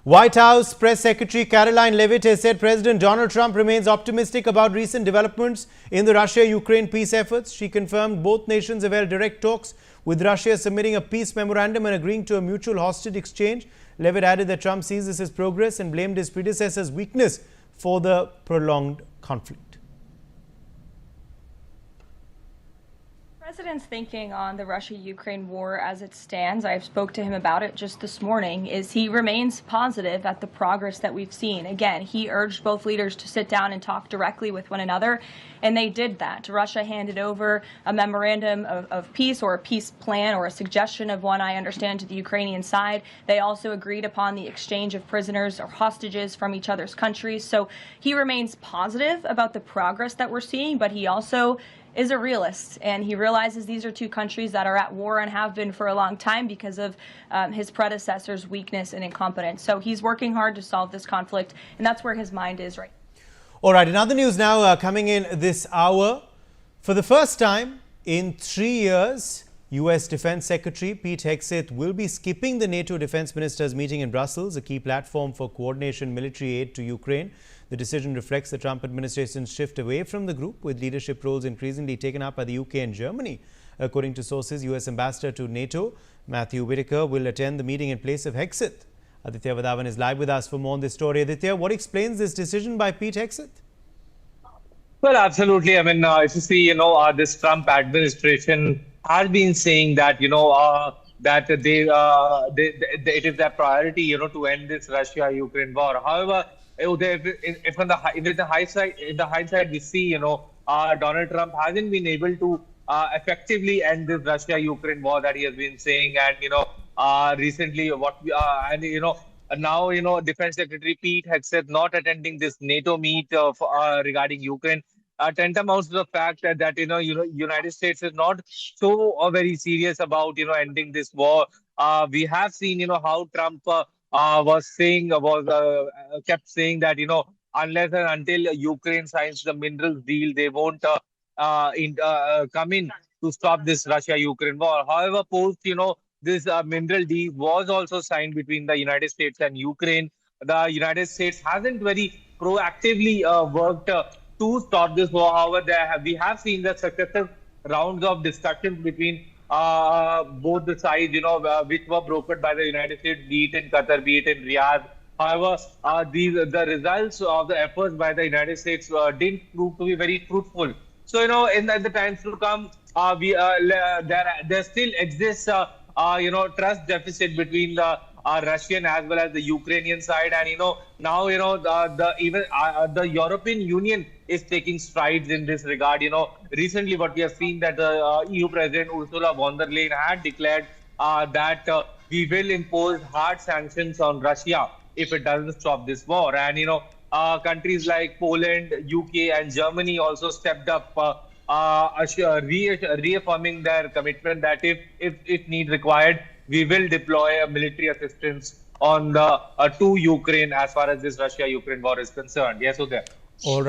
White House Press Secretary Karoline Leavitt has said President Donald Trump remains optimistic about recent developments in the Russia-Ukraine peace efforts. She confirmed both nations have held direct talks, with Russia submitting a peace memorandum and agreeing to a mutual hostage exchange. Leavitt added that Trump sees this as progress and blamed his predecessor's weakness for the prolonged conflict. The President's thinking on the Russia-Ukraine war as it stands, I spoke to him about it just this morning, is he remains positive at the progress that we've seen. Again, he urged both leaders to sit down and talk directly with one another, and they did that. Russia handed over a memorandum of peace, or a peace plan, or a suggestion of one, I understand, to the Ukrainian side. They also agreed upon the exchange of prisoners or hostages from each other's countries. So he remains positive about the progress that we're seeing, but he also is a realist, and he realizes these are two countries that are at war and have been for a long time because of his predecessor's weakness and incompetence. So he's working hard to solve this conflict, and that's where his mind is right now. All right, another news now coming in this hour. For the first time in 3 years, U.S. Defense Secretary Pete Hegseth will be skipping the NATO defense ministers meeting in Brussels, a key platform for coordination military aid to Ukraine. The decision reflects the Trump administration's shift away from the group, with leadership roles increasingly taken up by the UK and Germany. According to sources, US Ambassador to NATO Matthew Whitaker will attend the meeting in place of Hegseth. Aditya Vadavan is live with us for more on this story. Aditya, what explains this decision by Pete Hegseth? Well, absolutely. I mean, if you see, this Trump administration has been saying that, that it is their priority, to end this Russia-Ukraine war. However, if on the hindsight, we see, Donald Trump hasn't been able to effectively end this Russia-Ukraine war that he has been saying, and recently now Defense Secretary Pete Hegseth not attending this NATO meet regarding Ukraine. Tantamounts to the fact that United States is not so very serious about ending this war. We have seen how Trump kept saying that unless and until Ukraine signs the minerals deal, they won't come in to stop this Russia-Ukraine war. However, post this mineral deal was also signed between the United States and Ukraine. The United States hasn't very proactively worked to stop this war. However, we have seen the successive rounds of discussions between both the sides, which were brokered by the United States, be it in Qatar, be it in Riyadh. However, the results of the efforts by the United States didn't prove to be very fruitful. So, in the times to come, there still exists, trust deficit between the Russian as well as the Ukrainian side, and now the European Union is taking strides in this regard. Recently what we have seen that the EU President Ursula von der Leyen had declared that we will impose hard sanctions on Russia if it doesn't stop this war, and countries like Poland, UK, and Germany also stepped up, reaffirming their commitment that if need required, we will deploy a military assistance on to Ukraine as far as this Russia-Ukraine war is concerned. Yes, Uday. All right.